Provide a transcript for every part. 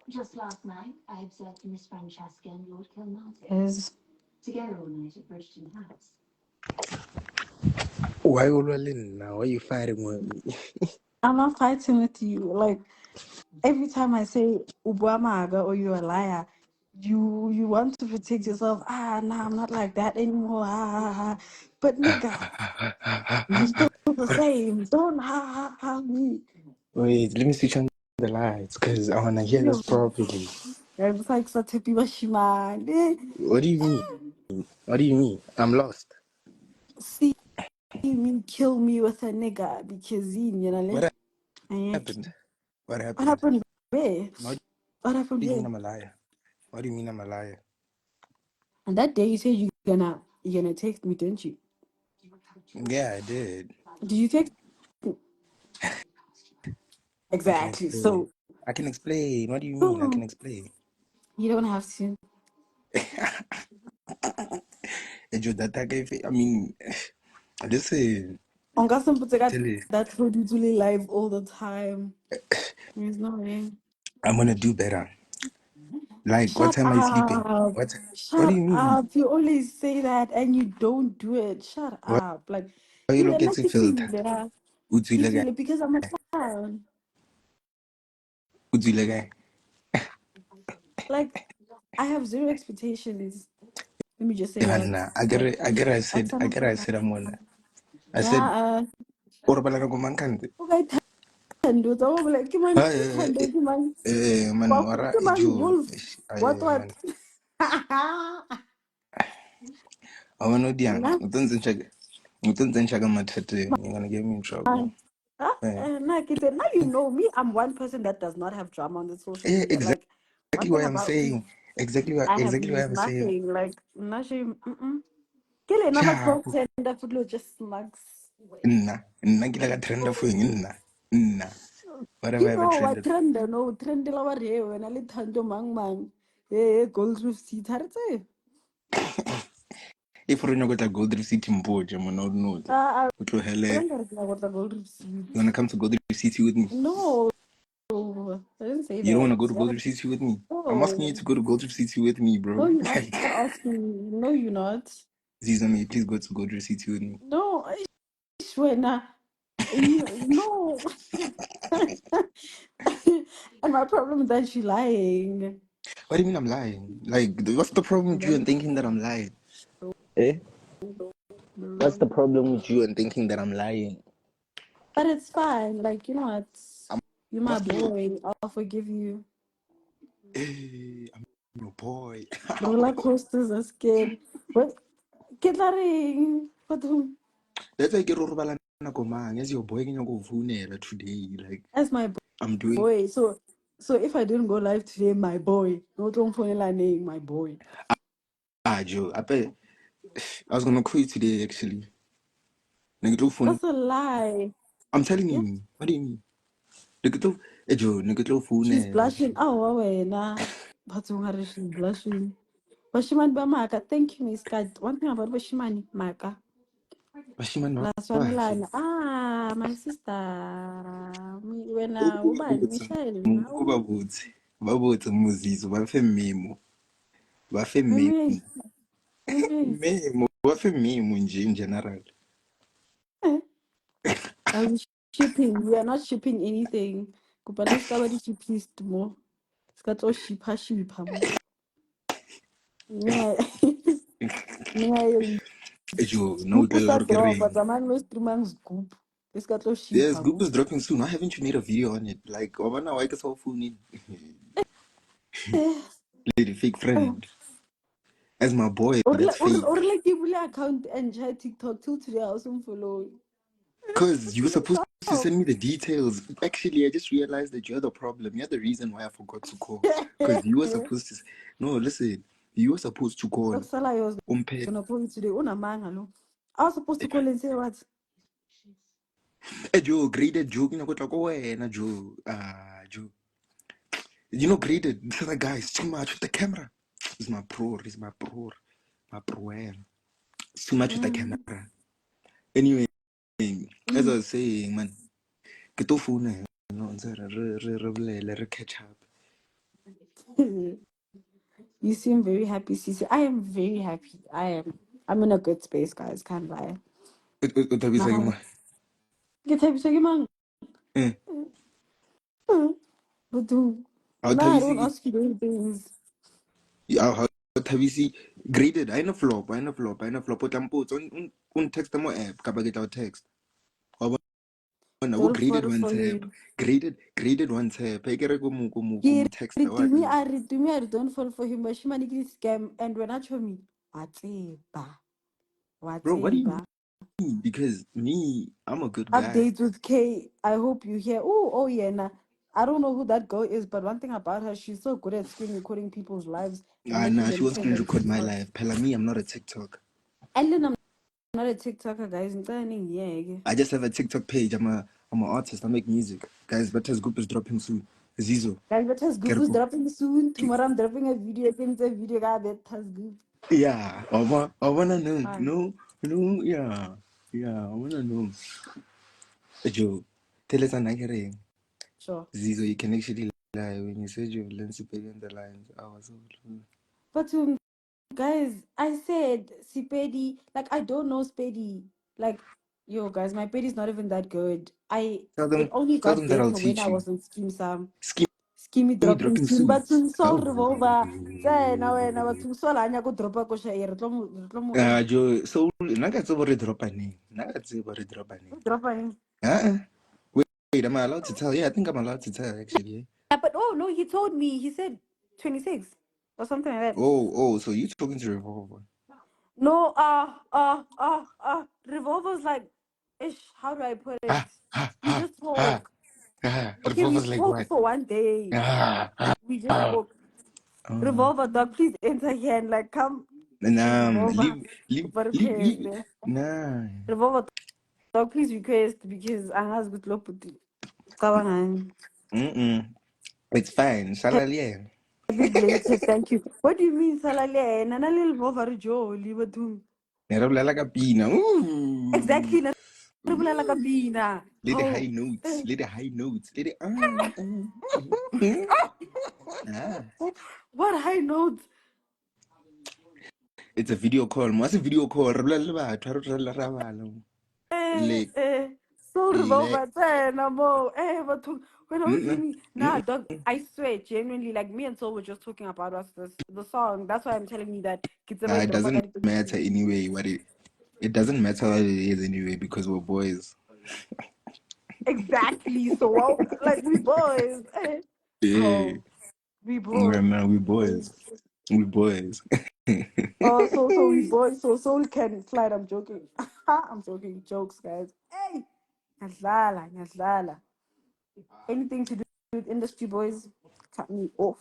Just last night, I observed Miss Francesca and Lord Kilmartin Is together all night at Bridgeton House. Why you rolling now? Why you fighting with me? I'm not fighting with you. Like every time I say Ubwamaga or you're a liar, you want to protect yourself. Nah, I'm not like that anymore. But nigga, you still the same. Don't me. Wait, let me switch on the lights because I wanna hear this Yo, properly. it's like such a shima. What do you mean? What do you mean? I'm lost. See me kill me with a nigga because you know. What And happened? What what happened? happened? Where? What What happened? do you Where? mean I'm a liar? What do you mean I'm a liar? And that day you said you're gonna text me, didn't you? Yeah, I did. Did you text me? I can Exactly. explain. So I can explain. What do you mean? I can explain. you don't have to. I mean, listen, Ongasemputeka tell you, that totally live all the time. There's no way. I'm gonna do better. Like, what Shut time are you sleeping? up. What do Shut you mean? up. You always say that and you don't do it. Shut Why up. Like are you you looking like to filter? because I'm a clown. Udzwile Like I have zero expectations. Let me just say yeah, that. nah. Like I get I said I'm gonna. I said, yeah, or balaka kumankante. ungayithandi uzoba like ke man uthando ke man Man, wara ke man ijo. wolf what Man. I wanna diang. nah Utunzen chaga matete. You're gonna get me in trouble. man nah ke tell- now you know me, I'm one person that does not have drama on the social media. Exactly Like one thing why I'm about me, saying. I have Exactly why I'm saying. nothing like nothing. Ke le na Yeah, matlo tender footlo just slugs. nna ke like a trend of nna. What have I You ever know what trended? trend no trend la wa re wena le thando mang gold roof seat ha re tsebe. If we're not going Gold Reef City Mboja, man, not know. I Utlwele, don't get the gold receipt. you wanna come to Gold Reef City with me? No, I didn't say You don't that. wanna go to Gold Reef City with me? I'm asking you No, to go to Gold Reef City with me, no, bro. you're not Like, asking. No, you're not. Zizami, please go to Gold Reef City with me. No, I swear now. No. And my problem is that you're lying. What do you mean I'm lying? Like, what's the problem with you and thinking that I'm lying? Eh? What's the problem with you and thinking that I'm lying? But it's fine. Like, you know what? I'm You're my asking you. boy. I'll forgive you. Hey, I'm your boy. Roller coasters are scary. What? Ketlaring. What? That's why I get over as your boy can go today. Like, As my I'm doing. boy. So if I didn't go live today, my boy, no don't phone name, my boy. Joe, I bet I was gonna quit today actually. Nigga, phone. That's a lie. I'm telling Yeah, you. What do you mean? Nigga, Joe, nigga, she's phone. blushing. Oh, wena. But she's blushing. Bashiman Bamaka, thank you, Miss Kat. One thing about Bashimani, Maka. Bashimani Last one bakhe. line. My sister. When Uban, Michelle. Babutse muzizo bafe memo. Bafe Mimi, memo. Mimi. Memo. Bafe memo nje in general. Are we shipping? We are not shipping anything. Kupana skabadi shipped more. Skato shipper more. Yeah. Yeah. Joe, no Scoop tell sa her drop, but ring. the man was 3 months scoop. Skato Yes, shipper Goop more. is dropping soon. Why haven't you made a video on it? Like, Obana, why is all phone Lady fake friend. As my boy, that's Or fake. like give me account and try TikTok till today. I also follow. Because you were supposed to Stop. send me the details. Actually, I just realized that you're the problem. You're the reason why I forgot to call. Because you were supposed to. No, listen. You were supposed to call. Salah, I was Umpet. gonna call you today. Una man, hello. I was supposed to call and say what? Joe, graded Joe. You know, like, oh, na Joe. Joe. You know, graded. This other guy is too much with the camera. He's my pro. He's my pro. My pro. It's too much with the Mm, camera. Anyway, as I mm. was saying, man, get off phone. no, re catch up. You seem very happy, Cece. I am very happy. I'm in a good space, guys. Can't lie. O thabisa ke Nah. mo? Get happy, so you man. Eh, But do ha o nah, I don't thabisi ask you those things. ha o thabisi graded, I no flop, I no flop, I no flop. O tlampo on text mo app ka ba ke tla o text. Wa bona go Don't graded fall one for tab. him. Graded one tab. E kere ko mo text To wa. me, I don't fall for him. But she man scam. And when I show me, Bro, what do you whatever. mean? Because me, I'm a good guy. Updates with K. I hope you hear. Oh yeah, nah. I don't know who that girl is, but one thing about her, she's so good at screen recording people's lives and Ah, making nah, she them won't trend screen on record my TikTok. life. Pella me, I'm not a TikTok. And then I'm not a TikToker, guys. I'm turning yeah. I just have a TikTok page. I'm an artist. I make music. Guys, Butters Group is dropping soon. Zizo. Guys, but has Goop is Kerko. dropping soon. Tomorrow I'm dropping a video. Against a video guy that has Goop. Yeah. I wanna know. Ah, No, yeah. Yeah, I wanna know. Joe, tell us an accurate. sure. Zizo, you can actually lie when you said you've learned to pay on the lines. I was so But guys, I said Sipedi. Like I don't know Spedi. Like yo, guys, my pedi is not even that good. It only tell got them that I'll better when teach I you. was on Scheme Sam. Scheme Skimmy me dropping dropping soon, soon. but soon Oh. Soul Revolver. Say now when I was too soul, I go drop a kosher. Joe, so Nagat's over dropping. Nagat's over dropping. Drop a Uh-uh. Wait, am I allowed to tell? Yeah, I think I'm allowed to tell actually. but oh no, he told me. He said 26 or something like that. So you talking to Revolver? No, Revolver's like, ish. How do I put it? Ah, ah, We ah, just ah, spoke. Okay, we Revolver's like spoke what? for one day. Ah, ah, We just ah. spoke. Revolver, dog, please enter here and like come. Revolver, request. Leave. Nah. Revolver, dog, please request because I has good loputi. It's fine. Shalalia. Happy belated, thank you. What do you mean, Salale? Nana little Revolver Joe, leave it to. Nerabla like a pina. Ooh. Exactly, na like a Ooh. bina. Lady high Oh. notes. Lady high notes. Lady ah. What high notes? It's a video call. What's a video call? Like, So like, revolver, no more. But when I was mm-mm, me, nah, mm-mm. dog, I swear, genuinely, like me and Soul were just talking about us the song. That's why I'm telling you that kids Nah, about it drop doesn't out. matter anyway. It doesn't matter what it is anyway because we're boys. Exactly. So like we boys. Yeah, Oh, we right, boys. man, we boys. We boys. Oh, so we boys. So Soul can slide. I'm joking. I'm joking. Jokes, guys. Hey, Nyadlala, Nyadlala. Anything to do with industry boys? Cut me off.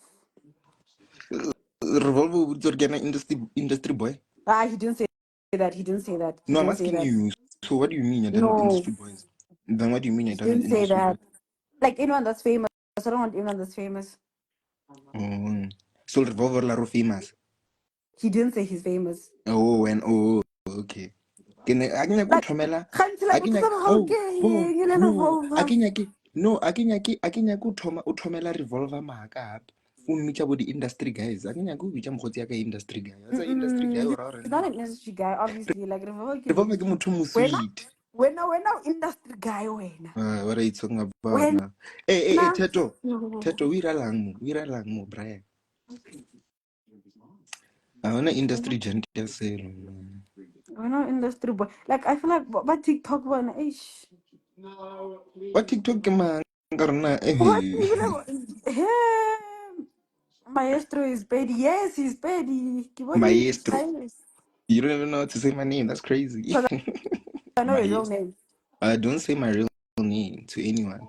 Revolver would get an industry boy. Ah, he didn't say that. He didn't say that. He No, I'm didn't say asking that. you. So what do you mean you're done with No, industry boys? Then what do you mean you're he done with didn't say industry boys? that. Like anyone that's famous. I don't want anyone that's famous. Oh, so Revolver la famous. He didn't say he's famous. Okay. Akinya ku Like, thomela can't like what's up? bo Okay, you no know, akinya ku thoma o thomela Revolver maka o mmitsa bo di industry guys akinya ku bitsa mogotsi ya ka industry guy as a industry guy o ra he's not an industry guy, obviously. Like, Revolver ke motho mo when sweet. when industry guy, What are you talking about when now? Teto we iralang mo Brian. I wanna industry gent ya selo. when industry boy. Like, I feel like but TikTok one, ish. What TikTok ke mang karena What even him? Maestro is Petty. Yes, he's Petty. What do you mean? maestro. You don't even know how to say my name. That's crazy. Because I know your real Maestro. name. Don't say my real name to anyone.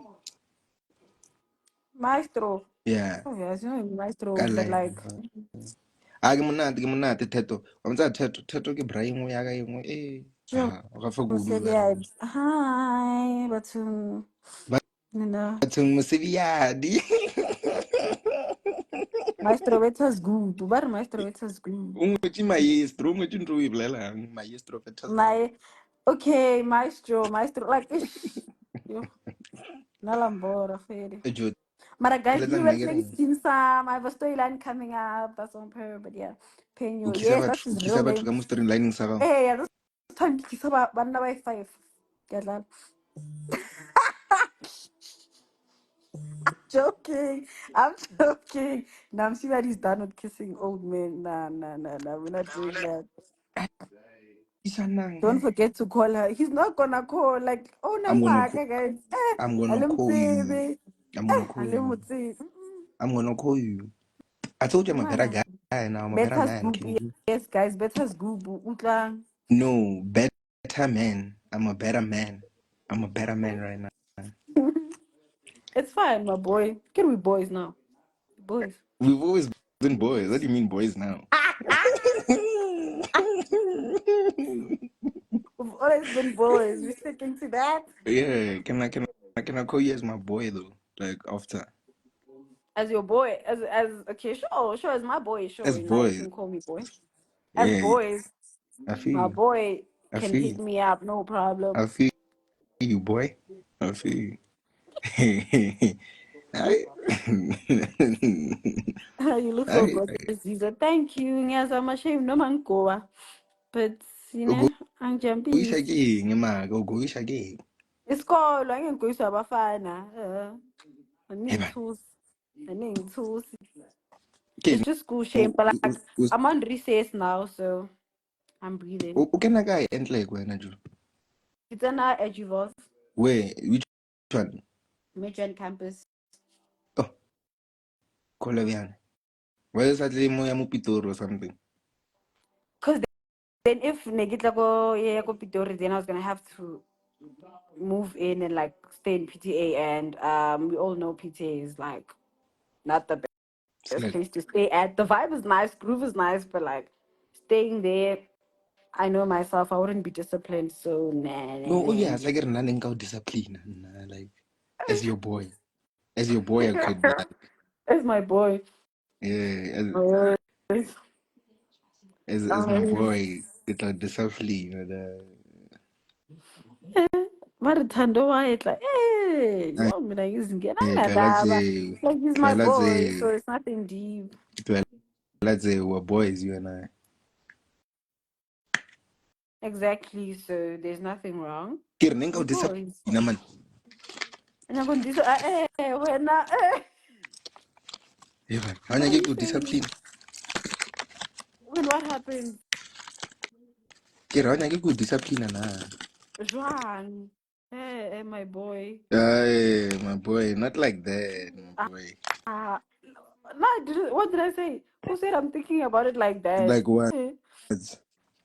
Maestro. Yeah. Oh, yes, you know Maestro, but Kala. like, Ke monate Teto. Wa motsa Teto ke Brian ya ka yengwe. you Ga fa know, kudu say ga rona. hi, but you know, Bathong Mosebjadi. Maestro Vetas good. But Maestro Vetas good. O ngwetse maestro, o ngwetse ntho o e bolelang. Maestro Fetas good. My, okay, Maestro, like, ish. Yo. Nalambora, Fede. Joe, But guys, tell you us were saying I'm some. I have a storyline coming up. That's on her, but yeah. Penyo. Yes, that's his ukisa real batho name. ka mo storyline sa gago. Hey, yeah, this time he's about one by five. Get that? Joking. I'm joking. Now I'm seeing that he's done with kissing old men. Nah, nah, nah, nah. We're not doing that. Isa nang, Don't forget to call her. He's not gonna call like, oh I'm gonna no, guys. I'm gonna Alim call you. baby. I'm gonna call Alim you. mutsi. I'm gonna call you. I told you I'm a better guy now. I'm a better Better man. scoop. Can you? Yes, guys. Better scoop. Utlang. No, better man. I'm a better man. I'm a better man right now. It's fine, my boy. Can we boys now? Boys. We've always been boys. What do you mean boys now? We've always been boys. We're sticking to that. Yeah, can I call you as my boy though? Like after As your boy, as okay, sure, as my boy, as sure. Now you boys. can call me boy. As Yeah, boys, I feel my you. boy I can feel hit you. me up, no problem. I feel you, boy. I feel you. I, You look so I, good, Caesar. Thank you. Yes, I'm ashamed, no man go. But you know, I'm jumping. ugoyisha king maka ugoyisha king. Isikolo angengikuyiswa abafana. Hey man. Anengithusi. Okay, It's just school shame, but like us I'm on recess now, so I'm breathing. ukena ka entle kwena Ju. It's an Eduvos, Where which one? Midrand campus. Oh, Kolavian. Where is that moya mo Pitori or something? Because then if Negitla go yeah go Pitori, then I was gonna have to move in and like stay in PTA, and we all know PTA is like not the It's best like place to stay at. The vibe is nice, groove is nice, but like staying there, I know myself, I wouldn't be disciplined. So nah, nah, no, oh yeah, nah. it's like running out discipline. Nah, like as your boy. As your boy I could like That's my boy. yeah, Always, as my always. boy, it's like discipline. Marithando it's like, hey, yo, mina ngizingena ngadaba. Tweletse, Like he's my boy, so it's nothing deep. tweletse, we're boys, you and I. Exactly, so there's nothing wrong. Kira nenga We're discipline boys. naman. And I'm going to do so, when Yeah, man. what Hanya are you go saying? discipline. When what happens? Kira hanya go discipline na. Juan, my boy. Ay, my boy, not like that, my boy. Uh, no, what did I say? Who said I'm thinking about it like that? Like what?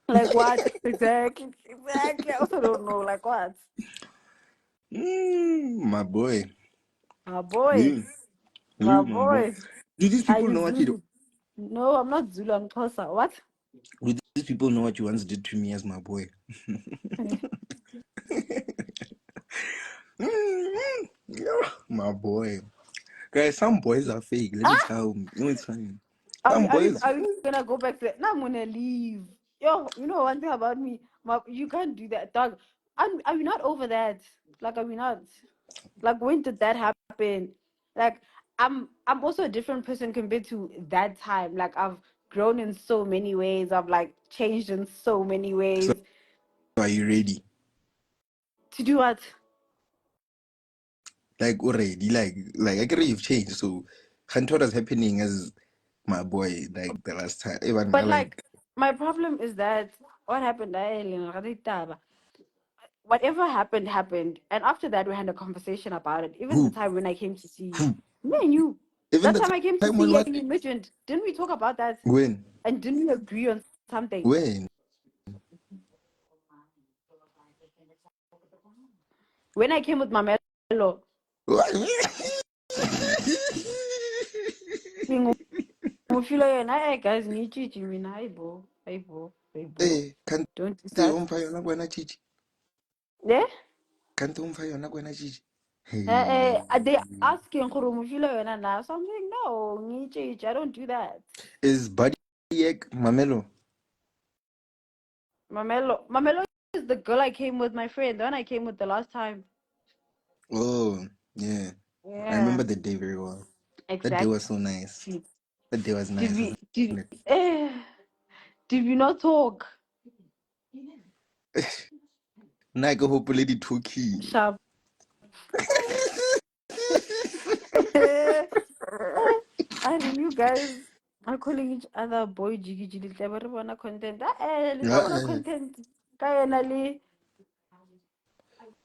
Like what? Exactly. Exactly. I also don't know. Like what? My boy. My boy. You, My my boy. boy. Do these Are people you know what you do? Zulu? No, I'm not Zulu. I'm Xhosa. What? Do these people know what you once did to me as my boy? Yeah, my boy. Guys, some boys are fake. Let me Ah, tell you. You know it's funny. are we Some are we boys. are we gonna go back to that? No, I'm gonna leave. Yo, you know one thing about me, you can't do that, dog. Are we not over that? Like, are we not? Like, when did that happen? Like, I'm also a different person compared to that time. Like, I've grown in so many ways. I've like changed in so many So ways. are you ready? To do what? Like already, like I get you've changed. So, what was happening as my boy like the last time? Even But like like, my problem is that what happened, whatever happened happened, and after that we had a conversation about it. Even the who, time when I came to see you, who? me and you, Even that the time I came to time see when you what? and you mentioned, didn't we talk about that? When? And didn't we agree on something? When? When I came with my mello, ngufilo yena, hey guys, ngitshitshi mina, hayibo, Hey, can't don't do they that. umfayona kwena chichi? Yeah? Can't umfayona kwena chichi? They asking gore ngufilo yena na, so I'm saying, no, ngitshitshi, I don't do that. Is Buddy Egg Mamelo? Mamelo is the girl I came with, my friend, the one I came with the last time. Oh. Yeah. I Yeah, remember the day very well. That day was so nice. exactly. That day was Did nice, we wasn't did it? did we not talk? Now I go hopefully the Turkey. Sharp. I mean, you guys are calling each other boy jiggy jiggy. Never wanna content. Wanna content. Kaya nali.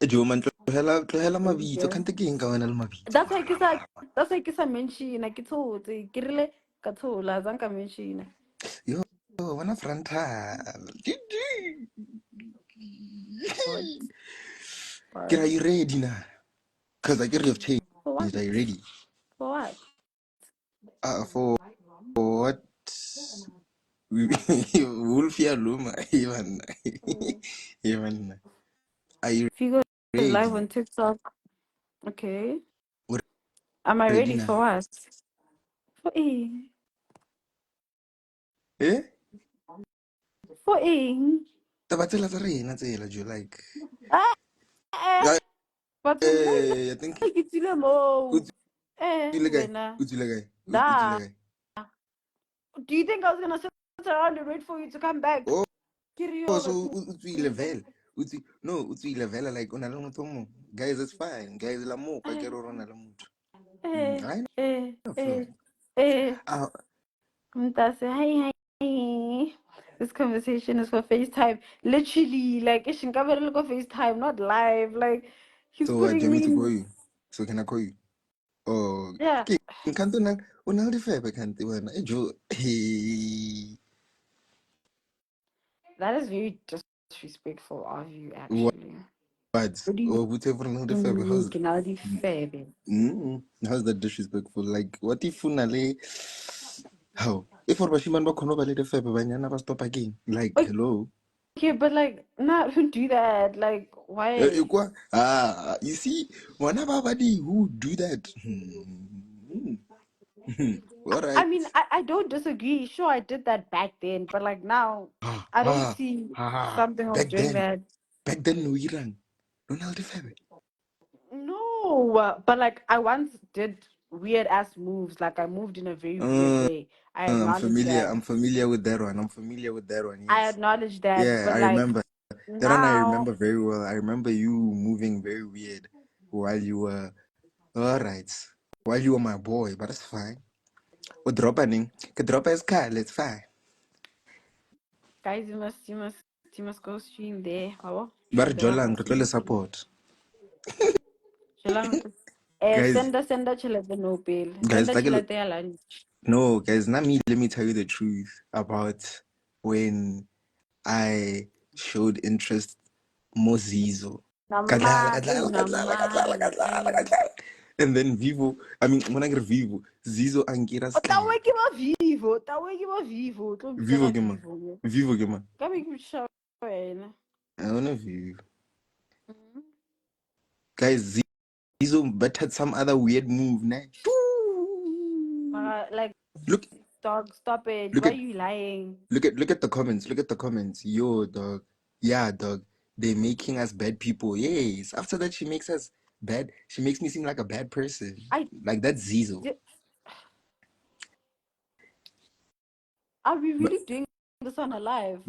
Jo man tlohela mabitso kante ke eng ka wena le mabitso. That's why kisa mention. I told kirile katola zanka mention. Yo, wana frontal. But Get, but are you ready now? Because I get you have changed. for what? Are you ready? For what? For what? Wolfia Luma, even. Even. Are you Figo is live ready? on TikTok. Okay. What Am I ready ready now? for what? For Eh? For Taba tsela tsa rena tsela jo like. Ah, eh. But I think why get you mo? utswile kae? Wena. Utswile kae? Utswile Da. kae? Do you think I was gonna sit around and wait for you to come back? Oh, so Kiriyo. utswile vela. No, utswile vela like una le motho mo. Guys, it's fine. Guys, la mo ka ke rona le motho. Eh, I eh, know eh, flow. eh. Ah, Mta say hi hi. This conversation is for FaceTime. Literally, like it's go FaceTime, not live. Like he's so do putting you want me me to call in. you? So can I call you? Oh, Yeah, okay. Can't una di febe can't wena. Jo. Hey. that is very disrespectful of you, What? actually. What? What do you Or whatever una di febe. mean, Ginaldi Fabi? How's that disrespectful? Like, what if unale? How? If or bashiman ba kono ba le di febe banyana ba stop again? Like, hello. Okay, but like, not don't do that. Like, why? You see, whenever body who do that. All I right. mean, I don't disagree. Sure, I did that back then, but like now, I don't see something of Back doing then, that. no Iran. Ronaldo Febe. No, but like I once did weird ass moves. Like I moved in a very weird Uh, way. I acknowledge that. I'm familiar with that one. I'm familiar with that one. I Yes. acknowledge that. Yeah, But I like remember. That one I now, remember very well. I remember you moving very weird while you were all right. While you were my boy, but that's fine. Or dropping. Could drop as Kyle, it's fine. guys, you must go stream there. Oh, stream But the rock Jolan, and total stream. support. Guys, Send a chile the no bill. Send guys, a like chile the lunch. no, guys, not me. Let me tell you the truth about when I showed interest more Zizo. Kadlala, kadlala, kadlala, kadlala, kadlala, Namali. kadlala. And then Vivo, I mean, when I get Vivo, Zizo Ankira scam. Tawagi ba vivo? Tawagi ba vivo? Tlo bitsa Vivo ka Gema. vivo. Vivo Gema. Ka make me show wena. I don't know Vivo. Guys, Zizo bettered some other weird move, nah. Like Look, dog, stop it. look Why are at you lying? look at the comments. Look at the comments. Yo, dog. Yeah, dog. They're making us bad people. Yes. After that, she makes us bad. She makes me seem like a bad person. I Like that's Zizo. are we But really doing this on a live?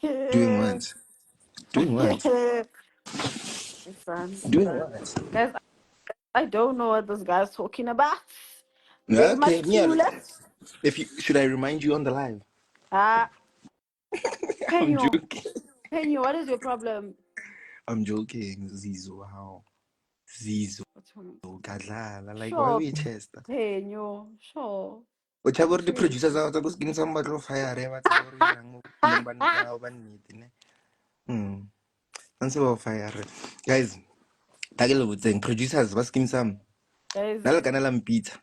doing what? Doing what? Son. Doing what? Guys, I don't know what this guy's talking about. Very Okay, much yeah. clueless. If you should I remind you on the live? Ah, I'm Penyo, joking. Penyo, what is your problem? I'm joking. Zizo, how? Zizo, What's wrong? Kadlala. Like, why Sure, we Chester? Penyo, sure. Whichever I'm the free. producers out of skin some battle of fire, and fire. Guys, Tagelo would saying producers was skin some. Guys, Nala kanalam pizza.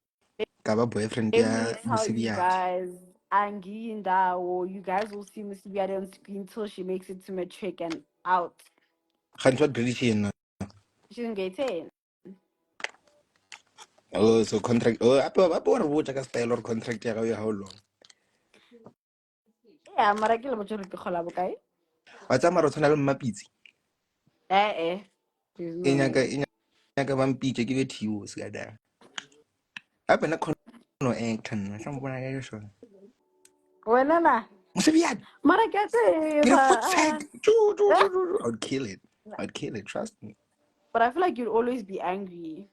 Kaba boyfriend let ya me tell you musibiat. guys, Angie and Dawo, you guys will see Miss Biade on screen till she makes it to Matric and out. Hanchot Grishin. She's in grade 10. Oh, so contract. Oh, apa watch a spell or contract ya how long? Yeah, Marakila Maturity Holabokai. What's a marathon mapizzi? Eh. There's no way. ka bampitse ke be thiwo se ka da a bena khono actor nna sa mbona ka yona Wena na. Mosebiadi Mara ke a get a tseba, foot ah. tag I'd kill it trust me But I feel like you'd always be angry.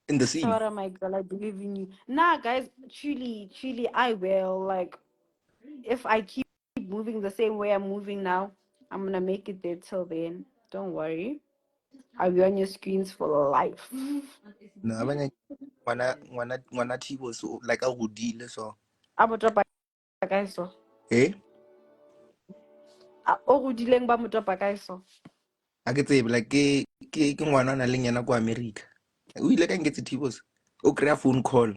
in the scene Shawara, my girl, I believe in you. Nah, guys, truly, I will. Like, if I keep moving the same way I'm moving now, I'm gonna make it there till then. Don't worry. I'll be on your screens for life. no abanye ngwana thibo so like a godile so Abo topa kae so? eh O go dileng ba mo topa kae so? a ke tsebe like ke ngwana na leng yena ko America o ile ka nketse thibos o kry phone call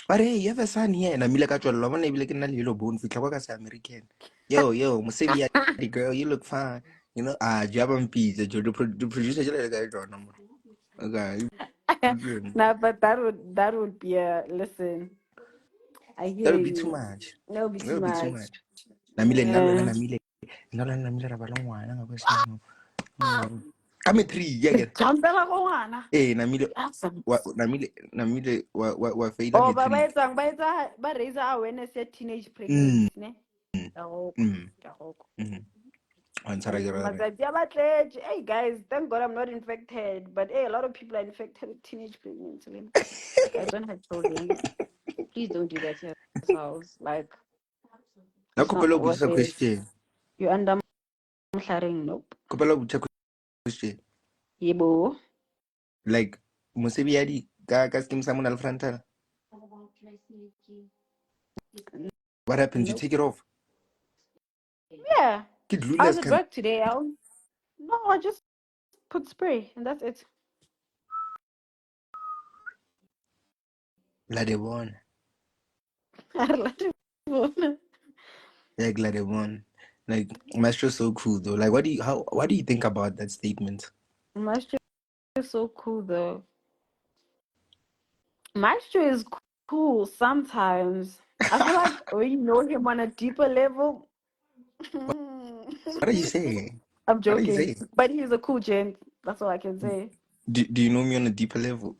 but hey you have a son here na mile ka tswella bona ebile ke nna le yellow bone fitla kwa ka sa American yo Mosebiadi girl you look fine you know jaba mpitse jo the producer jela ka jona mo okay Nah, but that would be a listen. I that hear would be too you. much That would be that too would be too much. much namile nna le wena namile ra ba le ngwana nga kweseng kame 3 yeah Jumpela go ngwana. namile Awesome. namile wa faila Oh, me ba 3 raise awareness ya teenage mm pregnancy, ne? Ka go. mm Ka go. mm antara ke And rare matsatsi a batletše. Hey guys, thank God I'm not infected. But hey, a lot of people are infected with teenage pregnancy. Guys, don't have children. Please don't do that to yourselves. Like, na it's not kopela o worth busa it. question You under sharing, nope. kopela o busa question Yebo. like Mosebiadi ka scheme sa mona le frontal what happens you Nope. take it off Yeah. ke I dlule was as at can work today. No, I just put spray and that's it. la de bon like la de bon like Maestro so cool though like what do you think about that statement Maestro is so cool though. Maestro is cool sometimes. I feel like when you know him on a deeper level, what are you saying I'm what are you joking, saying but he's a cool gent. That's all I can say. do you know me on a deeper level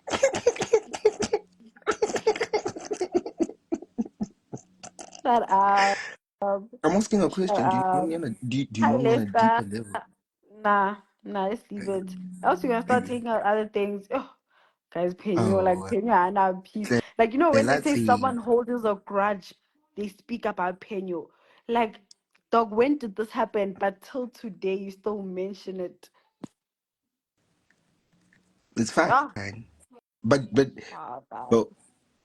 Shut up. I'm asking a Shut question do you know up. me on a do you Hi, know me on a Lester. deeper level Nah, let's leave it. Else you're gonna start taking out other things. Oh, guys, Penyo, like oh Penyo and our peace. Like, when they let's say see someone holds a grudge, they speak about Penyo. Like, dog, when did this happen? But till today, you still mention it. it's fine Ah, but God. but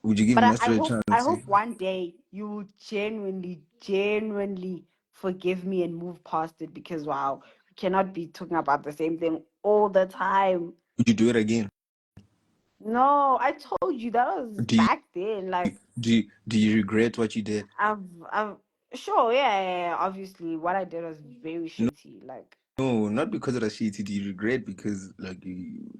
would you give But I Maestro a hope I chance hope one day you will genuinely forgive me and move past it because wow, we cannot be talking about the same thing all the time. would you do it again No, I told you that was do you back then. Like do you regret what you did I've sure, yeah, obviously what I did was very no shitty. Like no not because of the shitty do you regret because like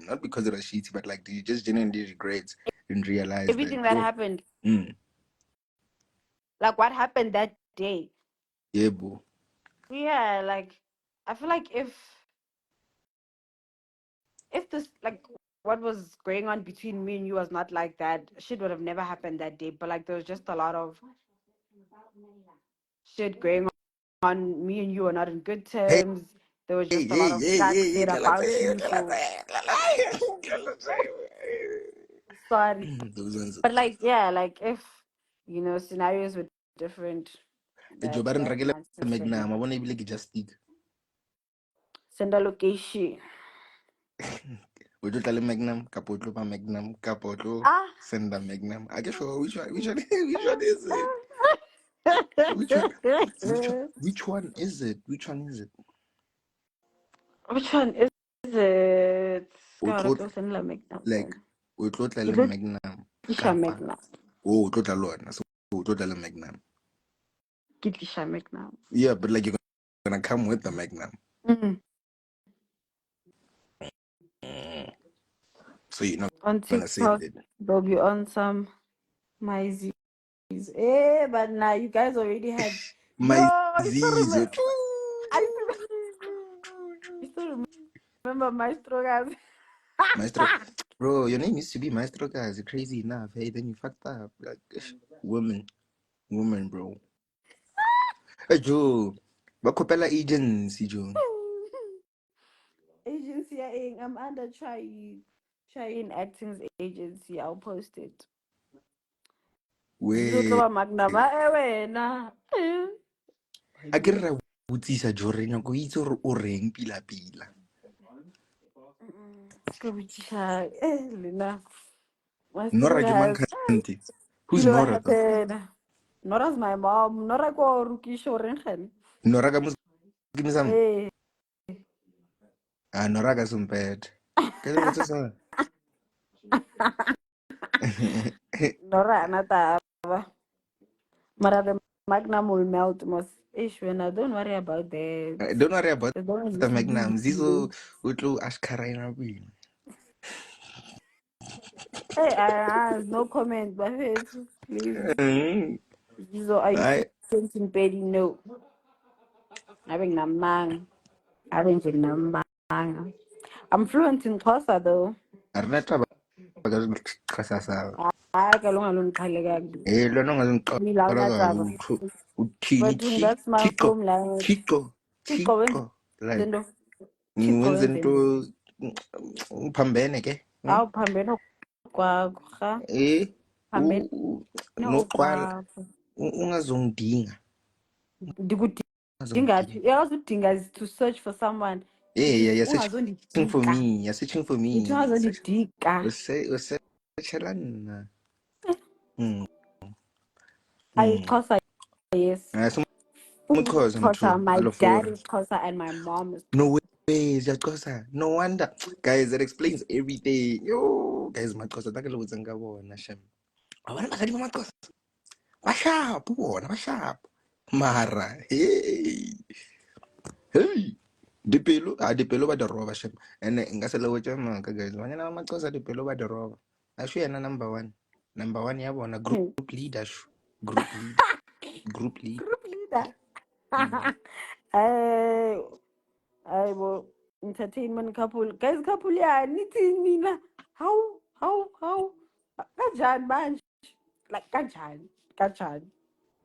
not because of the shitty but like do you just genuinely regret and realize that everything that yo happened, mm, like what happened that day. yeah boo Yeah, like I feel like if this like what was going on between me and you was not like that, shit would have never happened that day. But like there was just a lot of shit going on. Me and you were not in good hey terms. There was hey just a lot hey of hey stuff hey hey said about you. So sorry. those ones But like yeah, like if scenarios were different, jo ba re that's nrekele my sister. magnum a bona ebile ke just stick Send a location. o tlo tla le magnum kapo o tlo ba magnum kapo o tlo Ah. send a magnum I guess sure which one is it which one which one is it which one is it Which one is it? o God, tlo go send la McDonald's. like o tlo tla le Is it magnum Kisha kapa McNuggets? o tlo tla le ona so o tlo tla le magnum Get Kisha McNuggets. yeah but like you're gonna come with the magnum Mm. Mm. So you're not On gonna send TikTok, it they'll be on some my Z's. Eh, but now you guys already had. Yo, my you still Z's remember? I still, you still remember Maestro, guys? Maestro. Bro, your name used to be Maestro, guys. Crazy enough. Hey, then you fucked up. Like, woman, bro. Hey, Joe. Bakopela agency, Joe. Agency, I'm under trying acting's agency. I'll post it. We. Zizotloba magnama wena. A ke re botsisa Joe re nyako itse gore o reng pila. Lena. My Nora story ke has mankanti. Who's kilo Nora though? happen. Nora's my mom. Nora ko rukisho rengen. Nora ka muskim. Hey. Ah, Nora ka sumpet. Kaya mo sa. Nora anata. Mara the magnum will melt most. Ish, when I don't worry about that. Don't worry about As long as the this is Magnum. good. Zizo utlu ashkara ina bi. Hey, no comment, but please. So are you Ay, fluent in Pedi? No. Having namang. Having namang. I'm fluent in Xhosa though. arna taba ka kasasa. I kalunga kalega. Lona ngazongiqala Milanga kabi trava. uthini But that's my Chico home language. Chico Chico Chico like wenzendo. Chico ngiwenze into wenzendo. uphambene ke Aw phambene kwakho. eh Phambene noqwala okwakho. ungazongidinga Ndikudinga phi? Uyazi udinga is to search for someone. yeah you're searching for Ungazondidika. me you're searching for Ngithi me ungazondidika. usearchela nina mm mm Xhosa, yes. Xhosa Xhosa. mthu My dad alofora is Xhosa and my mom is no Xhosa. way Xhosa no wonder guys that explains everything yo guys maxhosa takelokutse ngabona shem abana basadi ba maxhosa bashapu bona bashapu mara hey dipelo ba di roba shem and nka se lewetse maka guys banyana ba maxhosa dipelo ba di roba asho yena number one ya bona group leader sho group lead Group leader. mm. I will entertainment couple. Guys, couple ya nithi nina. How? Kanjani manje? Like kanjani?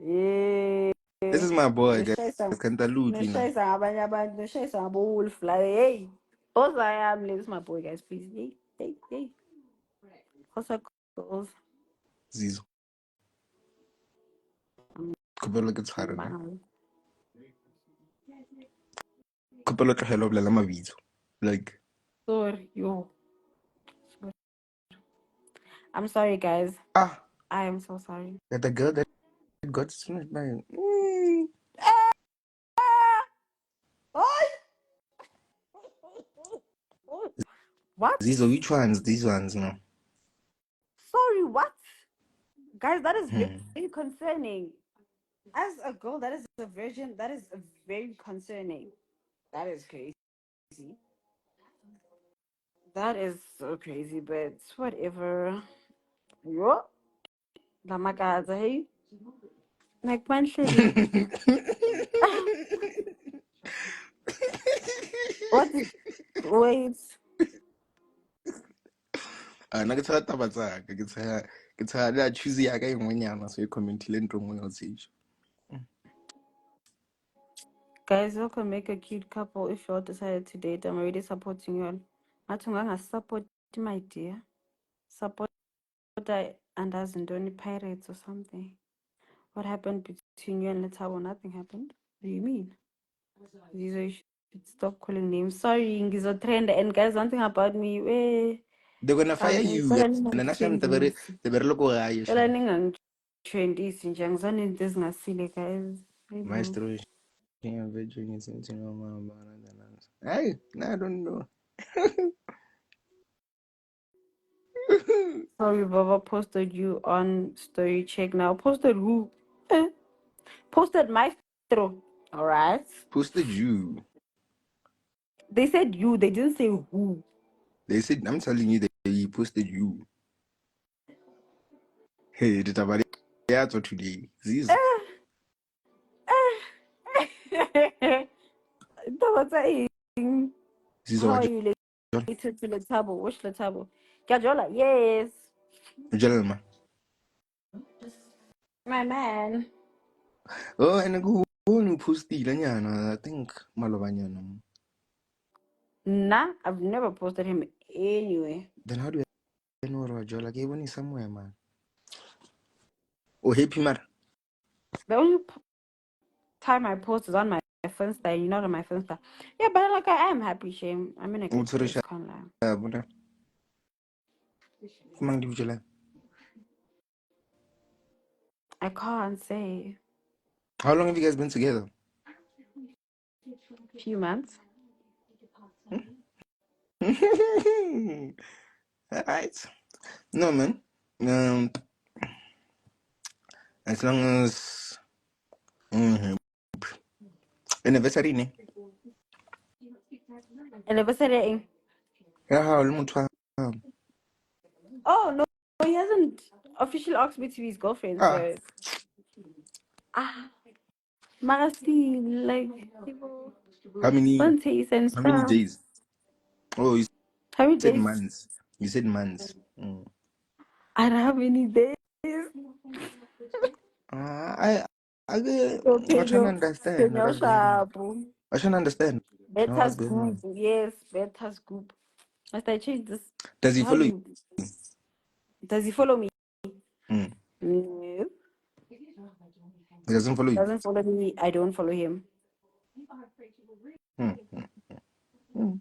Eh, This is my boy guys nishayisa kantalutwi na nishayisa ngabanye abantu, nishayisa ngabo-wolf like hey. Oza yami, this is my boy guys, please. Hey. Xhosa girls. zizo khopelo ke tshware na khopelo tlogela o bolela mabitso like Sorry, yo. I'm sorry, guys. I am so sorry. the girl that got smashed by What? Zizo, which ones? These ones, no. Sorry, what? Guys, that is very concerning. As a girl, that is a virgin, that is very concerning. That is crazy. That is so crazy, but whatever. Yo, Lamakaza, hey. Like, mentally. What is. Wait. Nna ke tshela taba tsaka ke tshela le a choose yaka e nngwenyana so e commentile ntho nngwe ya tsejo Guys, you can make a cute couple if you all decided to date. I'm already supporting you. Matunganga support my dear. Support and as in only pirates or something. What happened between you and Letabo? Nothing happened. What do you mean? You should stop calling names. Sorry, Ngizo trend. And guys, one thing about me, they're gonna fire you and then asham tabere loko gae trendisi nje angizange into ezingasile guys. maestro virgin is into mama hey I don't know Sorry, Baba posted you on story check now. Posted who? Posted Maestro. All right. posted you They said you. They didn't say who. they said I'm telling you they posted you hey the tabari for today Zizo That was saying. Zizo How wa are you, to Letabo. Which Letabo? Gajola, yes. Jelma. My man. Oh, and go on posti I think Malovanyana. Nah, I've never posted him anyway. Then how do I know Roger? Like even is somewhere, man. Oh, happy man. The only time I post is on my Finsta, you're not on my Finsta. Yeah, but like I am happy, shame. I'm in a good place, Utsurisha. can't lie. Kumang di Jula. I can't say. How long have you guys been together? Few months. Alright. No man. As long as anniversary ne. Anniversary. Yeah, how long Oh no, he hasn't officially asked me to be his girlfriend, Ah, so Marasti, like people how many want taste and how many stuff. days? Oh, you How many said days? months. You said months. I don't have any days. I So I'm trying to understand. Penyo Shabu. I should understand. Beta What's going scoop, on? yes, beta scoop. Must I change this? Does he How follow do you? you does he follow me? Mm. No. He doesn't follow you. Doesn't follow me, I don't follow him. Mm. Mm.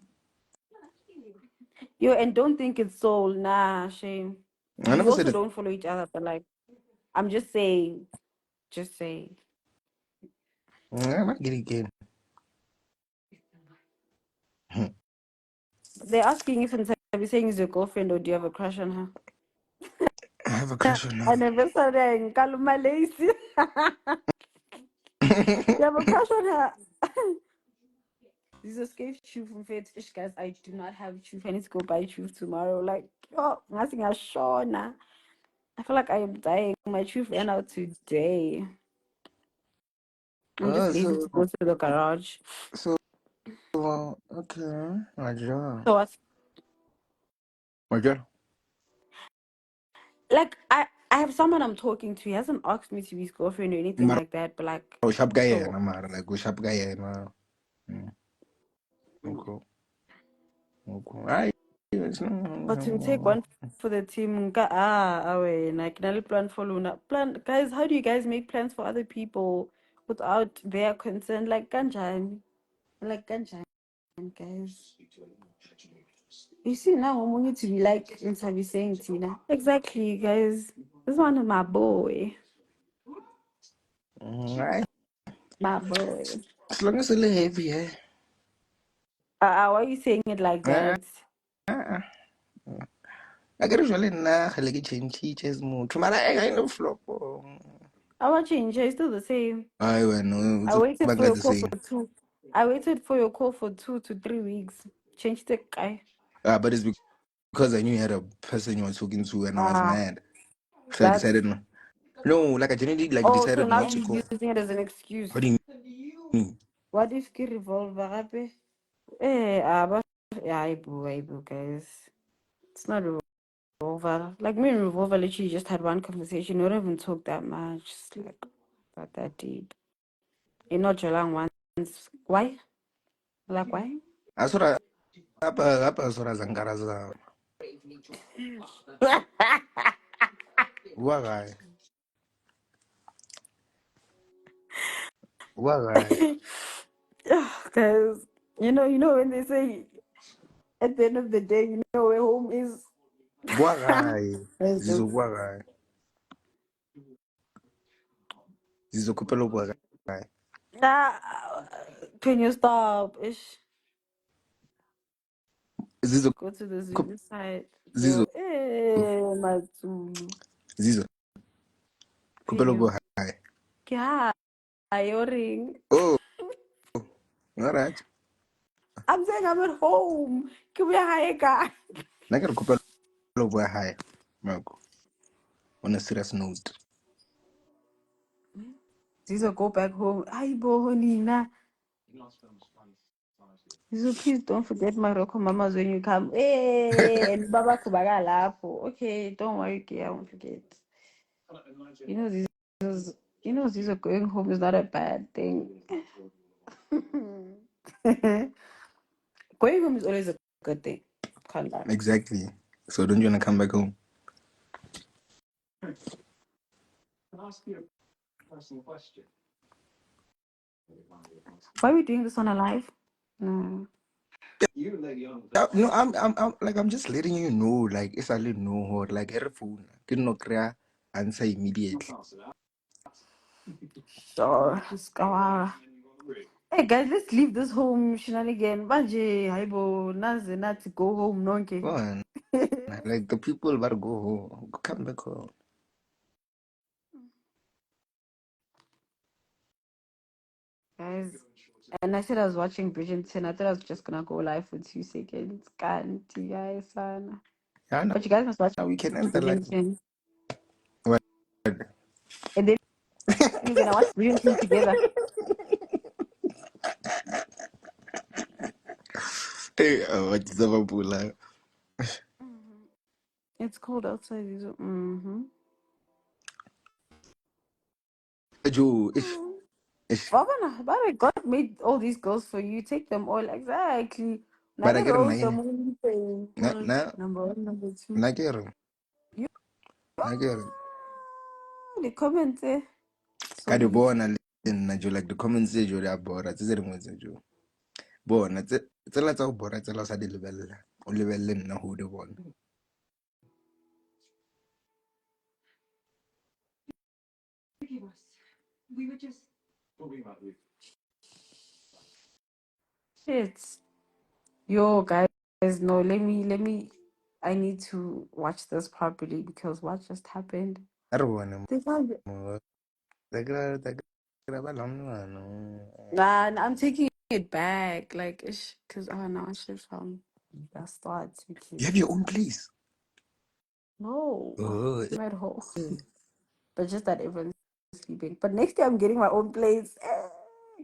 Yo, and don't think it's so nah, shame. I We never said also it. don't follow each other, but like I'm just saying. I'm not getting again. They're asking if Ntabi saying is your girlfriend or do you have a crush on her? I have a crush on I her. never saw that in Kaluma Lacy. You have a crush on her. This is escape truth from fetish, guys. I do not have truth. I need to go buy truth tomorrow. Like, oh, nothing has shown. I feel like I am dying. My truth ran out today. I'm just lazy so to go to the garage. so okay. Roger. So what's Roger. like I have someone I'm talking to. He hasn't asked me to be his girlfriend or anything Maro like that, but like sharp guy so na mara like go sharp guy na. Okay. Okay. Ay, it's but to take one for the team, away, like plan for Luna. Plan guys, how do you guys make plans for other people without their consent? Like Ganjan. Like Ganjan, guys. You see now I'm going to be like interview saying Tina. Exactly, guys. This one is my boy. Ay, My boy. as long as it's a little heavy, eh? Why are you saying it like Ah, that? ah. I get usually na like change teachers mo. Tomorrow I no flop. Our change is still the same. I no. I It's waited for banga your the call for same. 2 to 3 weeks. Change the guy. But it's because I knew you had a person you were talking to, and I was Ah, mad, so I that's decided no. No, like I genuinely like oh, so decided now not to you're call. using it as an excuse. What do you mean? What if he revolver happy? But yeah, I boo, guys. It's not a revolver. Like me and revolver literally just had one conversation. We don't even talk that much. Just like about that deep. You know, Jalang once. Why? Like why? Asura apa asura zangaraza. Wagai. Wagai. Because you know when they say at the end of the day, you know where home is. Wagai. That's Zizo jokes. wagai. Zizo kupelo wagai. Nah, can you stop? Ish. Zizo Go to the kup Zulu side. Zizo Mazulu. Zizo kupelo Penyo. wagai. Kya? Your ring. Oh, all right. I'm saying I'm at home. Can we hire a guy? Nagar kupelo wagai. Marco. On a serious note. Zizo go back home. Ay, bohonina. So please don't forget my Rocco mamas when you come. Hey, and Baba Kubagala. Okay, don't worry, okay, I won't forget. You know this. You know this. Going home is not a bad thing. Going home is always a good thing. Can't lie. Exactly. So don't you wanna come back home? Why are we doing this on a live? No. No, I'm just letting you know, like, it's a little no or like every phone. Can no clear answer immediately. So, Skawa. Hey guys, let's leave this home shenanigan. Banje, haibo, naze, nati, go home, nonke. Go on. Like the people better go home. Come back home. Guys, and I said I was watching Bridgerton. I thought I was just gonna go live for 2 seconds. Can't you guys, son? Yeah, no, But you guys must watch we can end the live. Bridgerton. What? And then we're gonna watch Bridgerton together. Hey, what's the pula? It's cold outside. Mm-hmm. Joe, ish. But God made all these girls for you. Take them all exactly. But I Never get him rose the nine. moon. Number one, number two. Na get him. You Na get him. the comments, eh? So Kade easy. bona na Joe, like the comments say Joe ya bora. Tse dingwe tse Joe. Bona tsela tsa go bora tsela o sa di lebelela. O lebelele nna go di bona. Shit. Yo, guys, no, I need to watch this properly because what just happened? A re bone They found it. mo. Ba lamano. Nah, I'm taking it back. Like, because now I should from the start. You have your own place. No, Oh, I'm at home. But just that everyone's sleeping. But next year I'm getting my own place.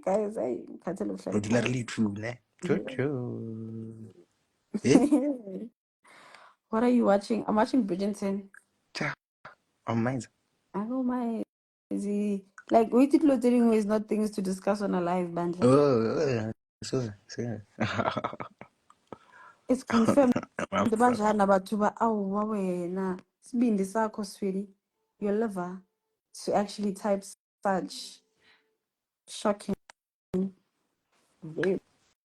Guys, I can't tell if I'm ordinarily true, ne? True. Eh? What are you watching? I'm watching Bridgerton. Cha. Amazing. I know my easy. Like, wait till doing is not things to discuss on a live band. Oh, so. It's confirmed. My The fuck. bajana batuba awu wawena sibindi sakho sweli your liver to actually type such shocking, very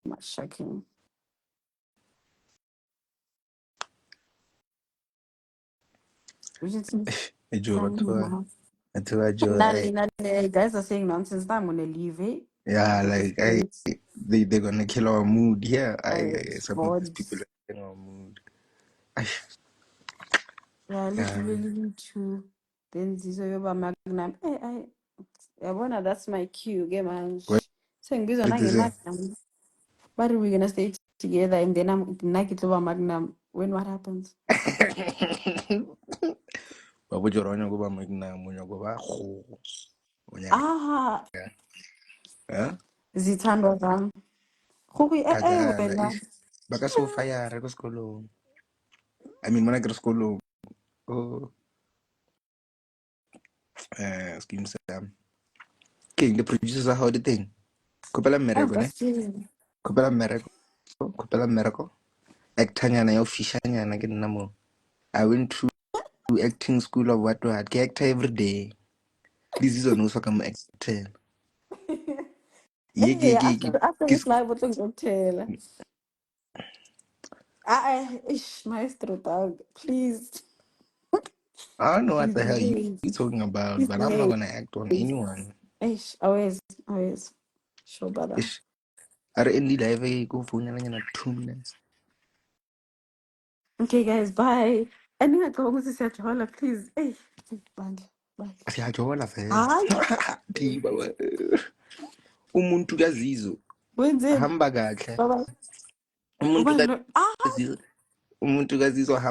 much shocking. Bridgerton Joe, Mama. Joe, Nani, guys are saying nonsense. Now I'm gonna leave it. yeah, At this like point, they're gonna kill our mood here. it's Some of these bored. people are killing our mood. Ay, Yeah, yeah, literally too. Then Zizo Yoba Magnum. Yeah, bueno, that's my cue. Game man. what Saying this on did they say? Magnum. But are we gonna stay together and then I'm Nike Loba Magnum? When what happens? Babujoronyo go ba magna munyo go ba go. Onya Ah, ka. Huh? Zitando Ram. Kagala Wena. ish. Baka so fire ko skolo. I mean, when I go to school, oh, scheme Sam. King, the producers are how the thing. Kopela I'm mmereko ne? busting. Kopela mmereko. Kopela mmereko. Actor nyana yo fisha nyana ke nna mo. I went to acting school of what ke actor every day. This is no so come actor. Ye Hey, ke ke after ke this live, what look tell? Maestro dog, please. I don't know what Please the hell behave. you talking about, Please but I'm not behave. gonna act on anyone. Always. Sure, brother. Ish. Are in the live go phone nyana 2 minutes. Okay, guys, bye. I need to go to say Joella, please. Hey, bye. Bye. Siyajola vele. Hi. Thi baba. Umuntu kaZizo When's it? hamba kahle. Bye bye. Umuntu Ah. kaZizo umuntu kaZizo